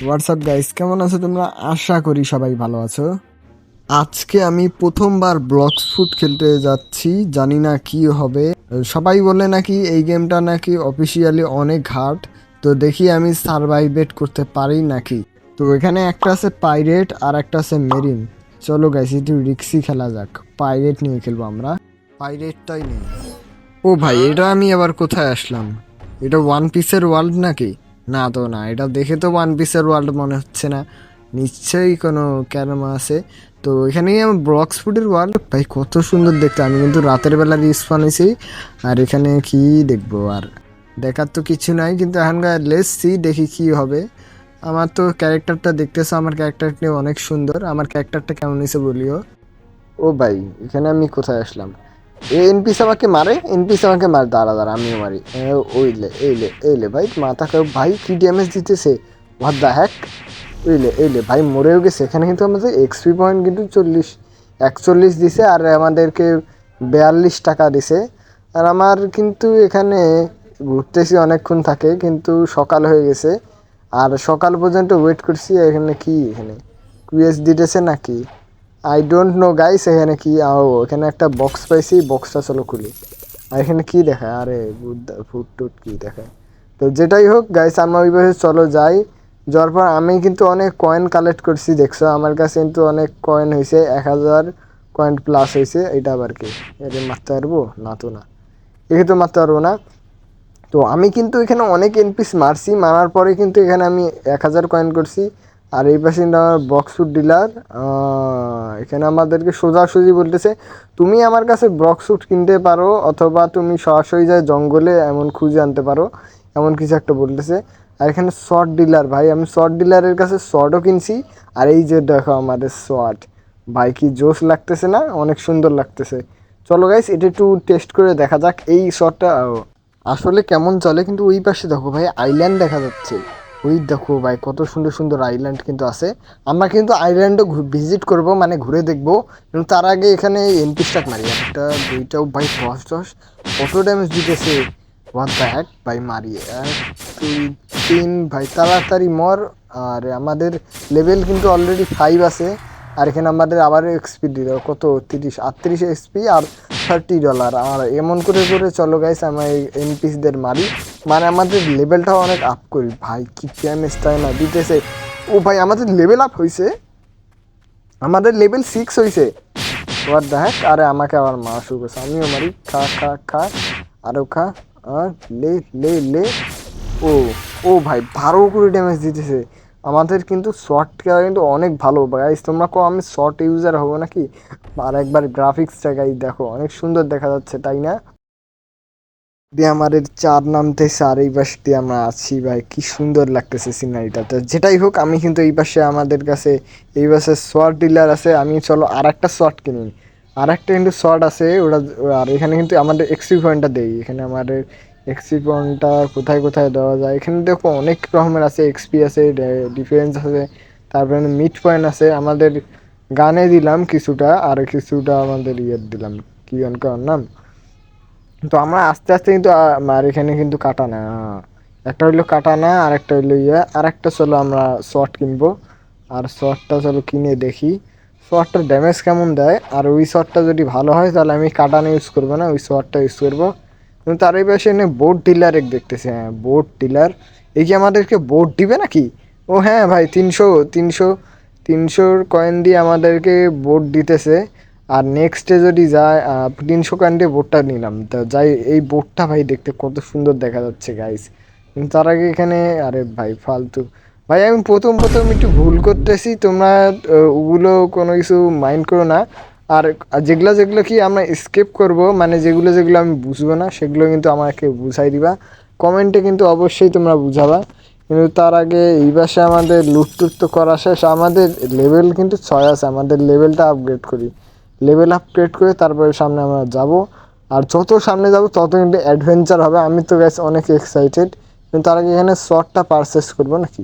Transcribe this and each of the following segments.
WhatsApp guys, কেমন আছো তোমরা? আশা করি সবাই ভালো আছো। আজকে আমি প্রথমবার ব্লক্স ফুট খেলতে যাচ্ছি, জানি না কি হবে। সবাই বলে নাকি এই গেমটা নাকি অফিসিয়ালি অনেক হার্ড, তো দেখি আমি সারভাইভেট করতে পারি নাকি। তো এখানে একটা আছে পাইরেট আর একটা আছে মেরিন। চলো গাইস, একটু রিক্সি খেলা যাক। পাইরেট নিয়ে খেলবো আমরা, পাইরেটটাই নেই। ও ভাই, এটা আমি আবার কোথায় আসলাম? এটা ওয়ান পিসের ওয়ার্ল্ড নাকি? না তো না, এটা দেখে তো ওয়ান পিসের ওয়ার্ল্ড মনে হচ্ছে না। নিশ্চয়ই কোনো ক্যারামা আছে। তো এখানেই আমার ব্লক্স ফুডের ওয়ার্ল্ড। ভাই কত সুন্দর দেখতে! আমি কিন্তু রাতের বেলা রিস্পন হয়েছি। আর এখানে কি দেখবো আর? দেখার তো কিছু নাই, কিন্তু এখানকার লেসছি দেখি কি হবে। আমার তো ক্যারেক্টারটা দেখতেছো, আমার ক্যারেক্টারটি অনেক সুন্দর। আমার ক্যারেক্টারটা কেমন হয়েছে বলিও। ও ভাই, এখানে আমি কোথায় আসলাম? এনপিস আমাকে মারে, এনপিস আমাকে মারে। দাঁড়া দাঁড়া, আমিও মারি। ওইলে এইলে এইলে ভাই, মাথা খাও ভাই, কি ড্যামেজ দিতেছে! What the heck! এইলে এইলে ভাই, মরেও গেছে। এখানে কিন্তু আমাদের এক্সপি পয়েন্ট কিন্তু 41 দিছে, আর আমাদেরকে 42 টাকা দিছে। আর আমার কিন্তু এখানে ঘুরতেছি অনেকক্ষণ থাকে, কিন্তু সকাল হয়ে গেছে। আর সকাল পর্যন্ত ওয়েট করছি। এখানে কি, এখানে কুইজ দিতেছে নাকি? I don't know guys. এখানে কি? এখানে একটা বক্স পাইছি, বক্সটা চলো খুলি। আর এখানে কি দেখায়? আরে ফুড টুড কি দেখায়? তো যেটাই হোক গাইস, আমরা ওই পাশে চলো যাই। যাওয়ার পর আমি কিন্তু অনেক কয়েন কালেক্ট করছি, দেখছো আমার কাছে কিন্তু অনেক কয়েন হয়েছে। 1000 কয়েন প্লাস হয়েছে। এটা আবার কি? এটা মারতে পারবো না তো? না, একে তো মারতে পারবো না। তো আমি কিন্তু এখানে অনেক এনপিস মারছি, মারার পরে কিন্তু এখানে আমি 1000 কয়েন করছি। আর এই পাশে কিন্তু আমার বক্স ফুড ডিলার। এখানে আমাদেরকে সোজাসুজি বলতেছে, তুমি আমার কাছে বক্স ফুড কিনতে পারো, অথবা তুমি সরাসরি যায় জঙ্গলে এমন খুঁজে আনতে পারো, এমন কিছু একটা বলতেছে। আর এখানে শর্ট ডিলার, ভাই আমি শর্ট ডিলারের কাছে শর্টও কিনছি। আর এই যে দেখো আমাদের শর্ট, ভাই কি জোশ লাগতেছে না? অনেক সুন্দর লাগতেছে। চলো গাইস, এটা একটু টেস্ট করে দেখা যাক এই শর্টটা আসলে কেমন চলে। কিন্তু ওই পাশে দেখো ভাই, আইল্যান্ড দেখা যাচ্ছে। ওই দেখো ভাই, কত সুন্দর সুন্দর আইল্যান্ড কিন্তু আছে। আমরা কিন্তু আইল্যান্ডও ভিজিট করব, মানে ঘুরে দেখবো। কিন্তু তার আগে এখানে এনপি স্টার্ট মারি। একটা দুইটাও ভাই, 10 কত ড্যামেজ দিতেছে! হোয়াট দ্য হ্যাক ভাই! মারি 1 2 3 ভাই, তাড়াতাড়ি মর। আর আমাদের লেভেল কিন্তু অলরেডি 5 আছে। আর এখানে আমাদের আবারও এক্সপি দিল কত, 38 এক্সপি আর $30। আর এমন করে করে চলো গাইস, আমরা এই এনপিসদের মারি, মানে আমাদের লেভেলটাও অনেক আপ করি। ভাই কি ড্যামেজ তাই না দিতেছে! ও ভাই, আমাদের লেভেল আপ হয়েছে, আমাদের লেভেল 6 হয়েছে। What the hack! আরে আমাকে আবার মারা শুরু করছে, আমিও মারি। খা খা খা, আরও খা। আর লে লে লে। ও, ও ভাই, 12 করে ড্যামেজ দিতেছে। আমাদের কিন্তু শর্টটা কিন্তু অনেক ভালো গাইস। তোমরা কো আমি শর্ট ইউজার হবো নাকি? আর একবার গ্রাফিক্সটা গাইস দেখো, অনেক সুন্দর দেখা যাচ্ছে তাই না? দিয়ে আমাদের চার নামতেছে, আর এই পাশে দিয়ে আমরা আছি। ভাই কি সুন্দর লাগতেছে সিনারিটা। তো যেটাই হোক, আমি কিন্তু এই পাশে আমাদের কাছে এই পাশে শর্ট ডিলার আছে। আমি চলো আর একটা শর্ট কিনি। আর একটা কিন্তু শর্ট আছে ওটা। আর এখানে কিন্তু আমাদের এক্সপি পয়েন্টটা দেই। এখানে আমাদের এক্সপি পয়েন্টটা কোথায় কোথায় দেওয়া যায়? এখানে দেখো অনেক রকমের আছে, এক্সপি আছে, ডিফেন্স আছে, তারপরে মিড পয়েন্ট আছে। আমাদের গানে দিলাম কিছুটা, আর কিছুটা আমাদের ইয়ে দিলাম, কি অনকার নাম। তো আমরা আস্তে আস্তে কিন্তু আর এখানে কিন্তু কাটানা, একটা হইলো কাটানা, আর একটা হইলো ইয়ে। আর একটা চলো আমরা শর্ট কিনবো। আর শর্টটা চলো কিনে দেখি শর্টটার ড্যামেজ কেমন দেয়। আর ওই শর্টটা যদি ভালো হয় তাহলে আমি কাটানা ইউজ করবো না, ওই শর্টটা ইউজ করবো। কিন্তু তার এই পাশে এনে বোট ডিলার এক দেখতেছি। হ্যাঁ, বোট ডিলার। এই যে আমাদেরকে বোট দিবে নাকি? ও হ্যাঁ ভাই, 300 কয়েন দিয়ে আমাদেরকে বোট দিতেছে। আর নেক্সটে যদি যায়, 300 কয়েন দিয়ে বোটটা নিলাম। তো যাই, এই বোটটা ভাই দেখতে কত সুন্দর দেখা যাচ্ছে গাইস। কিন্তু তার আগে এখানে, আরে ভাই ফালতু ভাই, আমি প্রথম প্রথম একটু ভুল করতেছি, তোমরা ওগুলো কোনো কিছু মাইন্ড করো না। আর যেগুলো যেগুলো কি আমরা স্কিপ করব, মানে যেগুলো যেগুলো আমি বুঝবো না, সেগুলো কিন্তু আমাকে বুঝাই দিবা কমেন্টে, কিন্তু অবশ্যই তোমরা বুঝাবা। কিন্তু তার আগে এই পাশে আমাদের লুট টুট তো করা শেষ। আমাদের লেভেল কিন্তু 6 আছে, আমাদের লেভেলটা আপগ্রেড করি। লেভেল আপগ্রেড করে তারপরে সামনে আমরা যাব। আর যত সামনে যাব তত কিন্তু অ্যাডভেঞ্চার হবে। আমি তো গেছি অনেক এক্সাইটেড। কিন্তু তার আগে এখানে শর্টটা পারচেস করবো নাকি?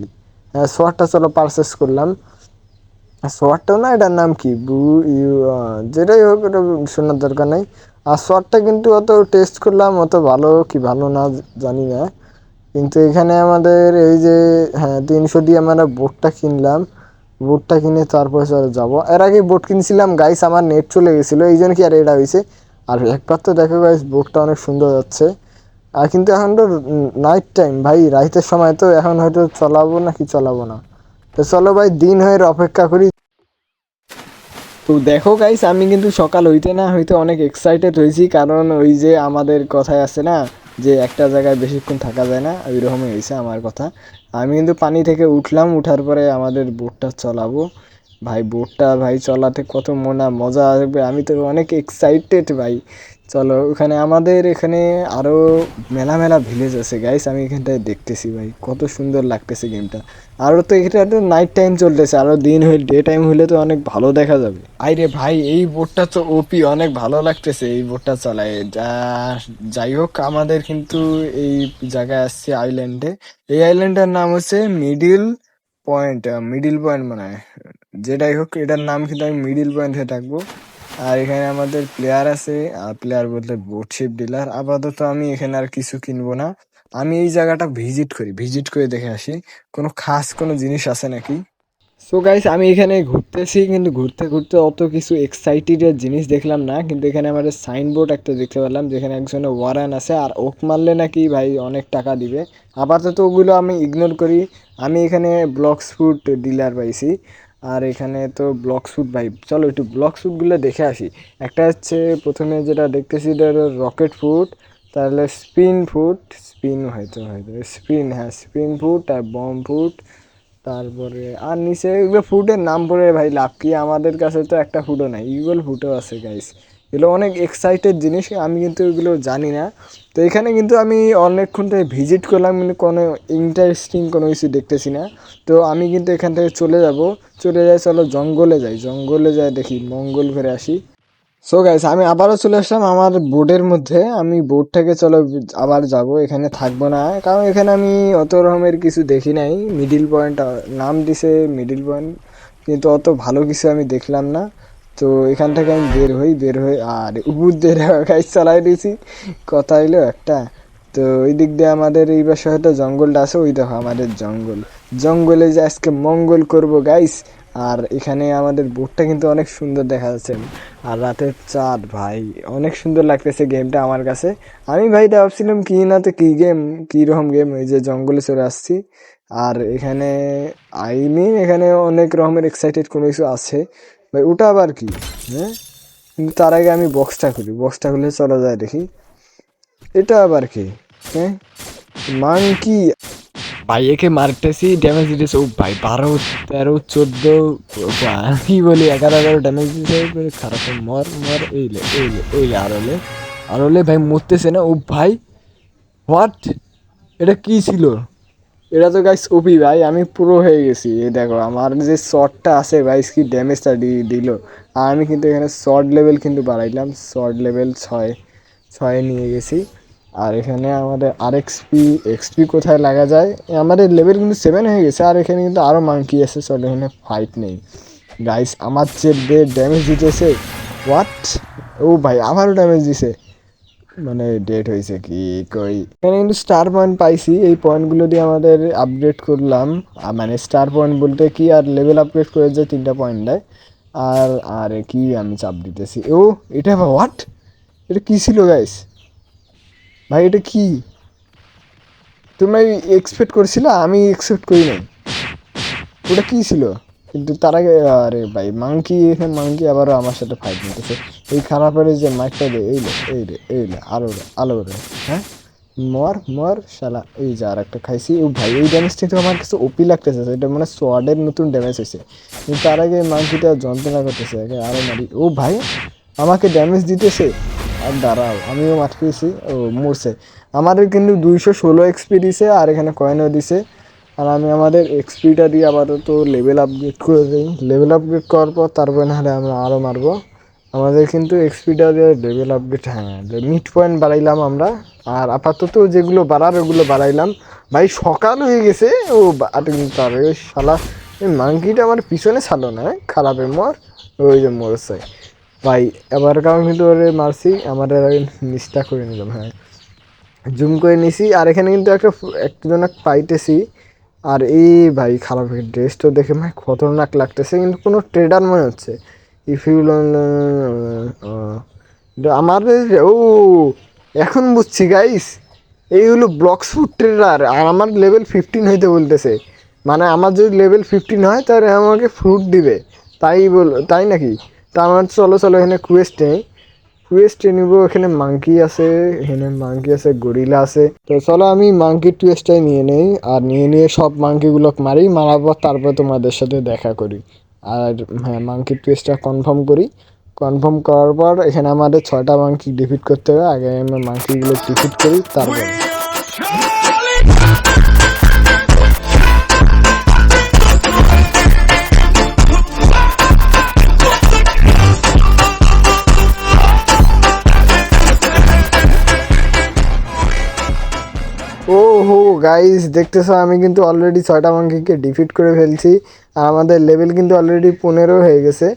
হ্যাঁ, শর্টটা চলো পারচেস করলাম। শর্টটাও না, এটার নাম কি, বু ইউ, যেটাই হোক, এটা শোনার দরকার নেই। আর শর্টটা কিন্তু অত টেস্ট করলাম, অত ভালো কি ভালো না জানি না। কিন্তু এখানে আমাদের এই যে, হ্যাঁ 300 দিয়ে আমরা বোটটা কিনলাম, বোটটা কিনে তারপরে চলে যাবো। এর আগে বোট কিনছিলাম গাইস, আমার নেট চলে গেছিলো, এই জন্য কি আর এটা হয়েছে। আর একবার তো দেখো গাইস বোটটা অনেক সুন্দর যাচ্ছে। আর কিন্তু এখন তো নাইট টাইম ভাই, রাতের সময় তো, এখন হয়তো চলাবো নাকি চলাবো না। তো চলো ভাই দিন হয়ে অপেক্ষা করি। তো দেখো গাইস, আমি কিন্তু সকাল হইতে না হইতে অনেক এক্সাইটেড হয়েছি, কারণ ওই যে আমাদের কথায় আছে না যে একটা জায়গায় বেশিক্ষণ থাকা যায় না, ওই রকমই হয়েছে আমার কথা। আমি কিন্তু পানি থেকে উঠলাম, উঠার পরে আমাদের বোটটা চলাবো। ভাই বোটটা ভাই চলাতে কত মজা আসবে, আমি তো অনেক এক্সাইটেড ভাই। চলো ওখানে আমাদের এখানে আরও মেলা মেলা ভিলেজ আছে গাইস, আমি এখানটায় দেখতেছি ভাই কত সুন্দর লাগতেছে গেমটা। আরও তো এটা তো নাইট টাইম চলতেছে, আরও দিন হয়ে ডে টাইম হলে তো অনেক ভালো দেখা যাবে। আইরে ভাই এই বোটটা তো ওপি, অনেক ভালো লাগতেছে এই বোটটা চালায়। যাই হোক আমাদের কিন্তু এই জায়গায় আসছে আইল্যান্ডে। এই আইল্যান্ডের নাম হচ্ছে মিডিল পয়েন্ট, মিডিল পয়েন্ট মনে হয়। যেটাই হোক এটার নাম কিন্তু আমি মিডিল পয়েন্ট হয়ে থাকবো। আর এখানে আমাদের প্লেয়ার আছে, আর প্লেয়ার বলতে বোটশিপ ডিলার। আপাতত আমি এখানে আর কিছু কিনবো না, আমি এই জায়গাটা ভিজিট করি, ভিজিট করে দেখে আসি কোনো খাস কোনো জিনিস আছে নাকি। সো গাইস আমি এখানে ঘুরতেছি, কিন্তু ঘুরতে ঘুরতে অত কিছু এক্সাইটেড জিনিস দেখলাম না, কিন্তু এখানে আমাদের সাইনবোর্ড একটা দেখতে পেলাম যেখানে একজনের ওয়ারান আছে, আর ওক মারলে নাকি ভাই অনেক টাকা দিবে। আপাতত ওগুলো আমি ইগনোর করি। আমি এখানে ব্লকস ফুড ডিলার পাইছি, আর এখানে তো ব্লক স্যুট ভাই, চলো একটু ব্লক স্যুটগুলো দেখে আসি। একটা হচ্ছে প্রথমে যেটা দেখতেছি এটা হলো রকেট ফুড, তাহলে স্পিন ফুড, স্পিন হয়তো হয়তো স্পিন, হ্যাঁ স্পিন ফুড আর বম ফুড। তারপরে আর নিচে এগুলো ফুডের নাম পড়ে ভাই লাভ কি, আমাদের কাছে তো একটা ফুডও নাই, ইগল ফুডও আছে গাইস। এগুলো অনেক এক্সাইটেড জিনিস, আমি কিন্তু এগুলো জানি না। তো এখানে কিন্তু আমি অনেকক্ষণ থেকে ভিজিট করলাম, কিন্তু কোনো ইন্টারেস্টিং কোনো কিছু দেখতেছি না। তো আমি কিন্তু এখান থেকে চলে যাব, চলে যাই, চলো জঙ্গলে যাই, জঙ্গলে যাই দেখি মঙ্গল করে আসি। সো গাইস আমি আবারও চলে আসলাম আমার বোর্ডের মধ্যে, আমি বোর্ড থেকে চলো আবার যাব, এখানে থাকবো না, কারণ এখানে আমি অত রকমের কিছু দেখি নাই। মিডিল পয়েন্ট নাম দিছে মিডিল পয়েন্ট, কিন্তু অত ভালো কিছু আমি দেখলাম না। তো এখান থেকে আমি বের হই, বের হই আর উপর দিয়ে গাইস চালাই দিয়েছি, কথা হইলো একটা। তো ওই দিক দিয়ে আমাদের এই পাশে হয়তো জঙ্গলটা আছে, ওই দেখো আমাদের জঙ্গল, জঙ্গলে যে আজকে মঙ্গল করব গাইস। আর এখানে আমাদের বোটটা কিন্তু অনেক সুন্দর দেখা যাচ্ছে, আর রাতের চাঁদ ভাই অনেক সুন্দর লাগতেছে গেমটা আমার কাছে। আমি ভাই ভাবছিলাম কি না তো কি গেম, কি রকম গেম, এই যে জঙ্গলে চলে আসছি। আর এখানে আই মিন এখানে অনেক রকমের এক্সাইটেড কোনো কিছু আছে ভাই, ওটা আবার কি? হ্যাঁ, কিন্তু তার আগে আমি বক্সটা খুলি, বক্সটা খুলে চলা যায় দেখি এটা আবার কি। হ্যাঁ, মাংকি ভাই, একে মারতেছি ড্যামেজ দিতেছে, ও ভাই 12, 13, 14, কি বলি 11 ড্যামেজ দিতেছে, খারাপ। মর মর, এইলে এইলে এইলে, আর হলে ভাই মরতেছে না, ও ভাই হোয়াট, এটা কি ছিল? এটা তো গাইস ওপি ভাই, আমি পুরো হয়ে গেছি। এই দেখো আমার যে শর্টটা আছে ভাই, কি ড্যামেজটা দিল। আর আমি কিন্তু এখানে শর্ট লেভেল কিন্তু বাড়াইলাম, শর্ট লেভেল 6 নিয়ে গেছি। আর এখানে আমাদের আর এক্সপি কোথায় লাগা যায়, আমাদের লেভেল কিন্তু 7 হয়ে গেছে। আর এখানে কিন্তু আরও মাংকি আছে, চলো এখানে ফাইট নেই। গাইস আমার যে ড্যামেজ দিতেছে, হোয়াট, ও ভাই আমারও ড্যামেজ দিছে, মানে ডেট হয়েছে কি কই। এখানে কিন্তু স্টার পয়েন্ট পাইছি, এই পয়েন্টগুলো দিয়ে আমাদের আপগ্রেড করলাম। মানে স্টার পয়েন্ট বলতে কি, আর লেভেল আপগ্রেড করে যে 3টা পয়েন্ট দেয়। আর আরে কি আমি চাপ দিতেছি, ও এটা হোয়াট, এটা কি ছিল গাইস? ভাই এটা কি, তোমরা এক্সপেক্ট করছিলে, আমি এক্সপেক্ট করি নাই, ওটা কি ছিল? কিন্তু তার আগে আরে ভাই মাংকি, এখানে মাংকি আবারও আমার সাথে ফাইট নিতেছে। এই খারাপের যে মাইকটা দে, এই লে আলো রে, হ্যাঁ মর মর শালা। এই যে আর একটা খাইছি, ও ভাই এই ড্যামেজটা তো আমার কাছে ওপি লাগতেছে, এটা মানে সোয়ার্ডের নতুন ড্যামেজ হয়েছে। কিন্তু তার আগে মাংকিটা যন্ত্রণা করতেছে, আরো মারি, ও ভাই আমাকে ড্যামেজ দিতেছে। আর দাঁড়াও আমিও মাঠ খেয়েছি, ও মরছে। আমাদের কিন্তু 216 এক্সপি দিছে, আর এখানে কয়েনও দিছে। আর আমি আমাদের এক্সপিটা দিয়ে আপাতত লেভেল আপগ্রেড করে দিই, লেভেল আপগ্রেড করার পর তারপরে নাহলে আমরা আরও মারবো। আমাদের কিন্তু এক্সপিটা দিয়ে লেভেল আপগ্রেড, হ্যাঁ মিড পয়েন্ট বাড়াইলাম আমরা। আর আপাতত যেগুলো বাড়ার ওগুলো বাড়াইলাম। ভাই সকাল হয়ে গেছে, ও তার ওই শালা এই মাংকিটা আমার পিছনে ছাড়লো না, খারাপের মর, ওই যে মরছে ভাই। এবার কারণ কিন্তু ওরে মারছি, আমাদের নিচটা করে নিলাম, হ্যাঁ জুম করে নিছি। আর এখানে কিন্তু একজন পাইতেছি। আর এই ভাই খারাপ ড্রেসটা দেখে ভাই খতরনাক লাগতেছে, কিন্তু কোনো ট্রেডার মনে হচ্ছে। ইফ ইউ আমার ও এখন বুঝছি গাইস, এই হলো ব্লকস ফুড ট্রেডার। আর আমার লেভেল 15 হইতে বলতেছে, মানে আমার যদি লেভেল 15 হয় তাহলে আমাকে ফ্রুট দিবে। তাই নাকি? তা আমার চলো চলো এখানে কুয়েস্টে নিব। এখানে মাংকি আছে, গরিলা আছে। তো চলো আমি মাংকি টুয়েস্টটাই নিয়ে নেই। আর নিয়ে সব মাংকিগুলো মারার পর তারপর তোমাদের সাথে দেখা করি। আর হ্যাঁ, মাংকি টুয়েস্টটা কনফার্ম করি। কনফার্ম করার পর এখানে আমাদের 6টা মাংকি ডিফিট করতে হবে। আগে আমরা মাংকিগুলো ডিফিট করি তারপরে। ও হো গাইস, দেখতেছো আমি কিন্তু অলরেডি 6টা মাংকিকে ডিফিট করে ফেলছি। আর আমাদের লেভেল কিন্তু অলরেডি 15 হয়ে গেছে।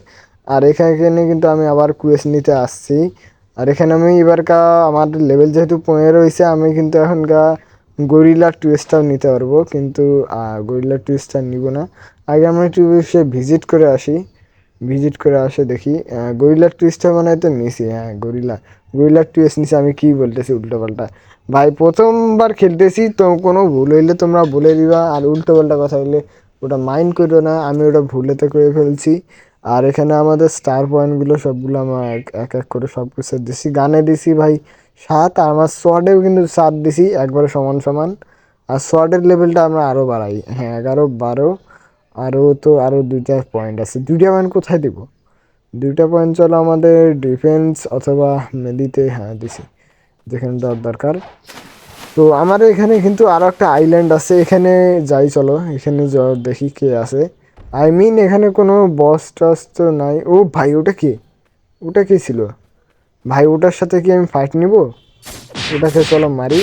আর এখানে কিন্তু আমি আবার কুয়েস্ট নিতে আসছি। আর এখানে আমি আমার লেভেল যেহেতু 15 হয়েছে, আমি কিন্তু এখনকার গরিলা টুইস্টটাও নিতে পারবো। কিন্তু গরিলা টুইস্টটা নিব না। আগে আমরা একটু সে ভিজিট করে আসে দেখি। গরিলা টুইস্টটা মানে তো নিছি। হ্যাঁ, গরিলা টুইস্ট নিছি। আমি কি বলতেছি উল্টো পাল্টা। ভাই প্রথমবার খেলতেছি তো, কোনো ভুল হইলে তোমরা বলে দিবা। আর উল্টো পাল্টা কথা হইলে ওটা মাইন্ড করো না, আমি ওটা ভুলেতে করে ফেলছি। আর এখানে আমাদের স্টার পয়েন্টগুলো সবগুলো আমরা এক এক করে সব কিছু দিছি। গানে দিছি ভাই 7, আর আমার সোয়ার্ডেও কিন্তু 7 দিছি, একবারে সমান সমান। আর সোয়ার্ডের লেভেলটা আমরা আরও বাড়াই, হ্যাঁ 11 12। আরও 2টা পয়েন্ট আছে। 2টা পয়েন্ট কোথায় দিব? 2টা পয়েন্ট চলো আমাদের ডিফেন্স অথবা মেডিতে, হ্যাঁ দিছি, যেখানে দেওয়ার দরকার। তো আমার এখানে কিন্তু আরো একটা আইল্যান্ড আছে, এখানে যাই চলো। এখানে দেখি কে আছে। এখানে কোনো বস টস তো নাই। ও ভাই, ওটা কি ছিল? ভাই ওটার সাথে কি আমি ফাইট নিব? ওটাকে চলো মারি।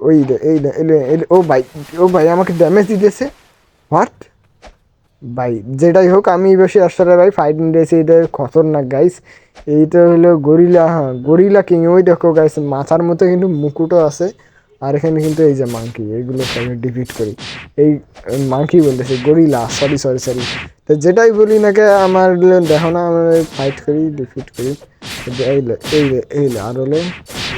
ওই রে, এই রে, ও ভাই আমাকে ড্যামেজ দিতেছে। হোয়াট? ভাই যেটাই হোক, আমি বেশি আসলে ভাই ফাইট নিতেছি। এটা খতরনাক গাইস। এইটা হলো গরিলা, হ্যাঁ গরিলা কিং। ওই দেখো গাইস, মাথার মতো কিন্তু মুকুটও আছে। আর এখানে কিন্তু এই যে মাংকি, এইগুলো আমি ডিফিট করি। এই মাংকি বলতেছি, গরিলা, সরি সরি সরি। তো যেটাই বলি না কে, আমার দেখো না, আমরা ফাইট করি, ডিফিট করি। এই লে আর হলে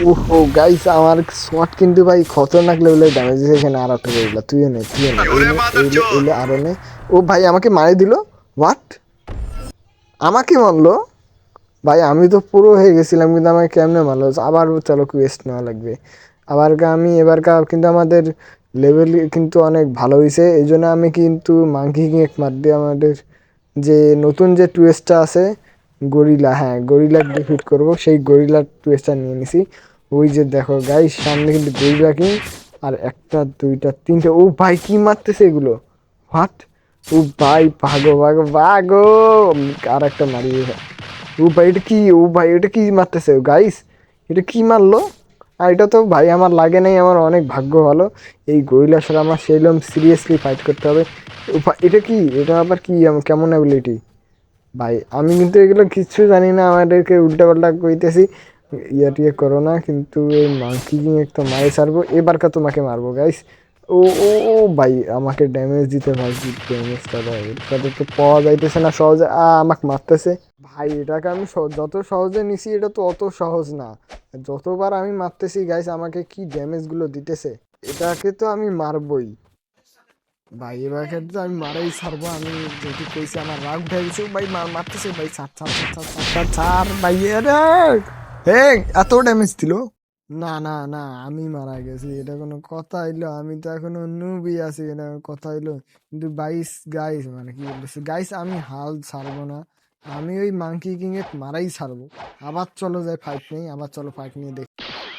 ওহো গাইস, আমার শট কিন্তু ভাই খতরনাক লেভেলের ড্যামেজ দিয়েছে। এখানে আর একটা গরিলা, তুইও নে এই লে আরো নে। ও ভাই আমাকে মারি দিল। হোয়াট? আমাকে মারলো? ভাই আমি তো পুরো হয়ে গেছিলাম, কিন্তু আমাকে কেমনে মারলো? আবার চলো কুয়েস্ট নেওয়া লাগবে। এবারকার কিন্তু আমাদের লেভেল কিন্তু অনেক ভালো হয়েছে। এই জন্য আমি কিন্তু মাংকি কিং এক মার দিয়ে আমাদের যে নতুন যে টুয়েস্টটা আছে গরিলা, হ্যাঁ গরিলা ডিফিট করব। সেই গরিলা টুয়েস্টটা নিয়ে নিছি। ওই যে দেখো গাইস, সামনে কিন্তু গরিলা কিং। আর একটা দুইটা তিনটে, ও ভাই কি মারতেছে এগুলো? হোয়াট? ও ভাই ভাগো ভাগো ভাগো। আর একটা মারিয়ে, ও ভাই এটা কি মারতেছে গাইস? এটা কি মারলো? আর এটা তো ভাই আমার লাগে নাই, আমার অনেক ভাগ্য ভালো। এই গরিলার সাথে আমার সেইরকম সিরিয়াসলি ফাইট করতে হবে। এটা কি? এটা আবার কি কেমন অ্যাবিলিটি? ভাই আমি কিন্তু এগুলো কিচ্ছু জানি না, আমাদেরকে উল্টাপাল্টা কইতেছি। টিয়ে করো না, কিন্তু এই মাংকি কিং একটা মারে ছাড়বো। এবারকার তোমাকে মারবো গাইস। ও ভাই আমাকে ড্যামেজ দিতে, ভাই কি ড্যামেজটা দেয়? তাদের তো পাওয়া যাইতেছে না সহজে। আমাকে মারতেছে। ভাই এটাকে আমি যত সহজে নিছি, এটা তো অত সহজ না। যতবার আমি মারতেছি গাইস, আমাকে কি ড্যামেজগুলো দিতেছে। এটাকে তো আমি মারবই ভাই, এবারকে তো আমি মারাই ছাড়বো। আমি যেহেতু কইছি, আমার রাগ উঠে গেছে ভাই। মারতেছে ভাই, ছাড় ছাড় ছাড় ছাড় ছাড় ছাড় ছাড় ভাই। আরে হে, এত ড্যামেজ দিল? না না না, আমি মারা গেছি, এটা কোনো কথা হইলো? আমি তো এখনো নুবই আছি, এটা কোনো কথা হইলো? কিন্তু গাইস মানে কি বলতেছে গাইস, আমি হাল ছাড়বো না। আমি ওই মাংকি কিং এ মারাই ছাড়বো। আবার চলো যাই ফাইট নেই, আবার চলো ফাইট নিয়ে দেখি।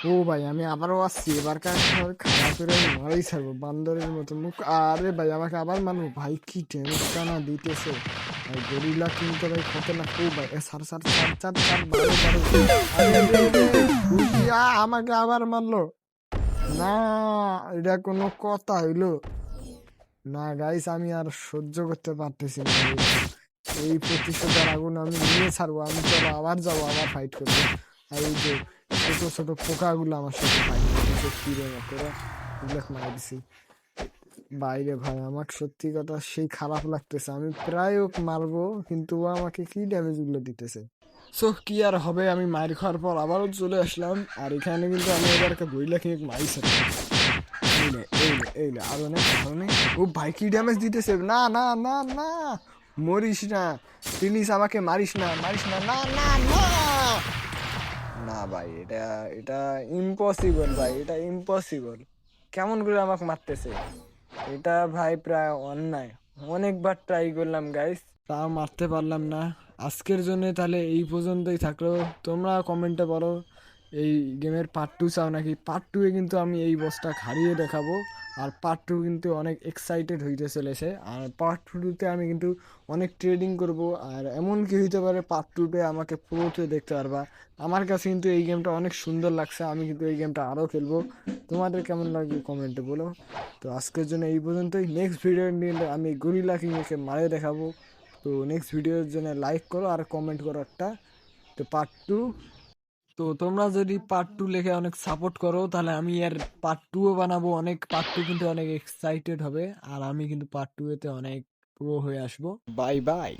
ও ভাই আমি আবারও আসছি, এবারকার খারাপ করে আমি মারাই ছাড়বো বান্দরের মতো মুখ। আরে ভাই আমাকে আবার মারবো। ভাই কি ড্যামেজটা না দিতেছে ভাই, গরিলা কিন্তু ভাই খতরনাক। ও ভাই সার সার সার চার চার বারো বারো। আমাকে আবার মারলো। না, এটা কোনো কথা হইলো? না গাইস, আমি আর সহ্য করতে পারতেছি না। এই প্রতিশোধের আগুন আমি নিয়ে ছাড়বো। আমি চলো আবার যাবো, আবার ফাইট করবো। আর এই যে ছোট ছোট পোকাগুলো আমার সাথে ফাইট তীরের মতো এগুলো মারা দিছি। বাইরে ভাই আমাকে সত্যি কথা সেই খারাপ লাগতেছে, আমি প্রায় ওকে মারবো কিন্তু ও আমাকে কি ড্যামেজ গুলো দিতেছে। সো কি আর হবে, আমি মার খাওয়ার পর আবারও চলে আসলাম, আর এখানে কিন্তু আমি এবার একটা গরিলা কিং মাইছে। এই নে এই নে এই নে আরো নে আরো নে। ও ভাই কি ড্যামেজ দিতেছে, না না না না, মরিস না প্লিজ, আমাকে মারিস না মারিস না, না না না না ভাই, এটা এটা ইম্পসিবল ভাই, এটা ইম্পসিবল। কেমন করে আমাকে মারতেছে, এটা ভাই প্রায় অন্যায়। অনেকবার ট্রাই করলাম গাইস, তাও মারতে পারলাম না। আজকের জন্য তাহলে এই পর্যন্তই থাকলো। তোমরা কমেন্টে বলো এই গেমের পার্ট টু চাও নাকি। পার্ট টু এ কিন্তু আমি এই বসটা হারিয়ে দেখাবো, আর পার্ট টু কিন্তু অনেক এক্সাইটেড হইতে চলেছে। আর পার্ট টুতে আমি কিন্তু অনেক ট্রেডিং করব, আর এমন কি হইতে পারে পার্ট টুতে আমাকে প্রোতে দেখতে পারবা। আমার কাছে কিন্তু এই গেমটা অনেক সুন্দর লাগছে, আমি কিন্তু এই গেমটা আরও খেলবো। তোমাদের কেমন লাগবে কমেন্টে বলো। তো আজকের জন্য এই পর্যন্তই, নেক্সট ভিডিও নিয়ে আমি গরিলা কিংকে মারে দেখাবো। তো নেক্সট ভিডিওর জন্য লাইক করো আর কমেন্ট করো একটা। তো পার্ট টু, তো তোমরা যদি পার্ট টু লেখে অনেক সাপোর্ট করো তাহলে আমি এর পার্ট টুও বানাবো। অনেক পার্ট টু কিন্তু অনেক এক্সাইটেড হবে, আর আমি কিন্তু পার্ট টু এতে অনেক প্রো হয়ে আসবো। Bye bye.